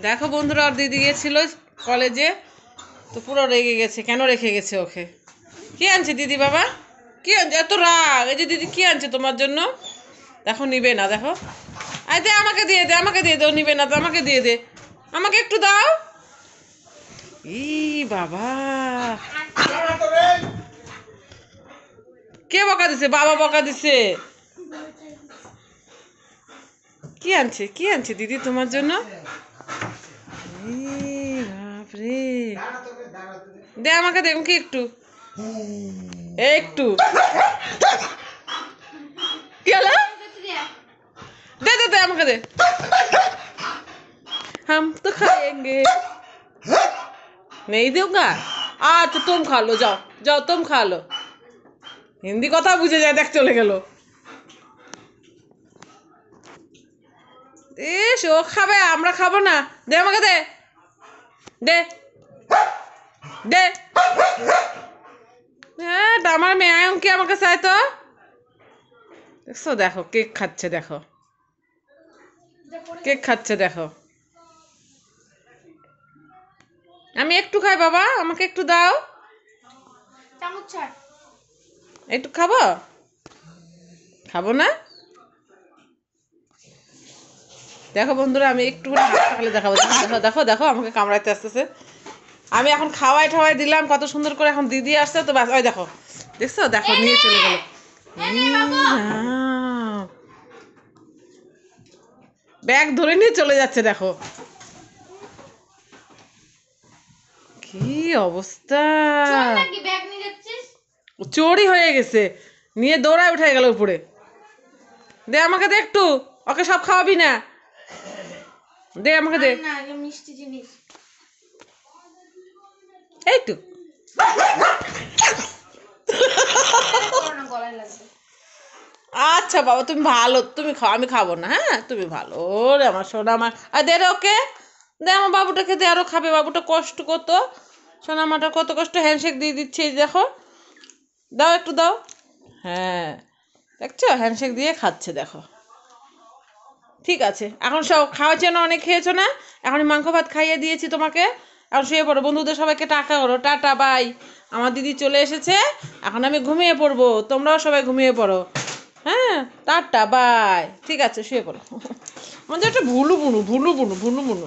দেখো বন্ধুরা, ওর দিদি গিয়েছিল কলেজে, তো পুরো রেগে গেছে। কেন রেখে গেছে ওকে? কি আনছে দিদি বাবা? কি আনছে? এত রাগ! এই যে দিদি কি আনছে তোমার জন্য? দেখো, নিবে না। দেখো, আই দে, আমাকে দিয়ে দে, আমাকে দিয়ে দে। ও নিবে না তো আমাকে দিয়ে দে, আমাকে একটু দাও। ই বাবা, কে বকা দিছে? বাবা বকা দিছে। কি আনছে, কি আনছে দিদি তোমার জন্য? বাপরে, দে আমাকে, দে আমাকে একটু, একটু। কি হলো? দে দে দে, আমাকে দে। हम तो खाएंगे। नहीं दूंगा। अच्छा तुम खा लो, जाओ जाओ, तुम खा लो। হিন্দি কথা বুঝে যায়, দেখ চলে গেল। ইস, ও খাবে, আমরা খাবো না। দে আমাকে, দে দে দে। হ্যাঁ, আমার মেয়ে কি আমাকে চাই তো? দেখছো, দেখো কেক খাচ্ছে, দেখো কেক খাচ্ছে, দেখো। আমি একটু খাই বাবা, আমাকে একটু দাও। একটু খাবো, খাবো না। দেখো বন্ধুরা, আমি একটু করে হাত খালে দেখাবো। দেখো দেখো দেখো, আমাকে কামড়াইতে আসতেছে। আমি এখন খাওয়াই ঠাওয়াই দিলাম কত সুন্দর করে, এখন দিদি আসছে তো ব্যাস। ওই দেখো, দেখছো, দেখো নিয়ে চলে গেল। ব্যাগ ধরে নিয়ে চলে যাচ্ছে, দেখো কি অবস্থা। চোরই হয়ে গেছে, নিয়ে দৌড়ায় উঠে গেল উপরে। দে আমাকে, দে একটু, ওকে সব খাওয়াবি না। দে আমাকে, দে মিষ্টি জিনিস। এইটু। আচ্ছা বাবা, তুমি ভালো, তুমি খাও, আমি খাবো না। হ্যাঁ, তুমি ভালো রে আমার সোনা মা। আর দে রে ওকে, দে আমার বাবুটাকে দে, আরো খাবে। বাবুটা কষ্ট কত, সোনা মাটা কত কষ্ট হ্যান্ডশেক দিয়ে দিচ্ছে। এই দেখো, দাও একটু দাও। হ্যাঁ, দেখছো, হ্যান্ডশেক দিয়ে খাচ্ছে, দেখো। ঠিক আছে, এখন সব খাওয়াচ্ছে না, অনেক খেয়েছো না? এখন মাংস ভাত খাইয়ে দিয়েছি তোমাকে, এখন শুয়ে পড়ো। বন্ধুদের সবাইকে টাটা করো, টাটা বাই। আমার দিদি চলে এসেছে, এখন আমি ঘুমিয়ে পড়বো, তোমরাও সবাই ঘুমিয়ে পড়ো। হ্যাঁ, টাটা বাই। ঠিক আছে, শুয়ে পড়ো। আমাদের একটা ভুলু বুনু, ভুলু বুনু, ভুলু বুনু।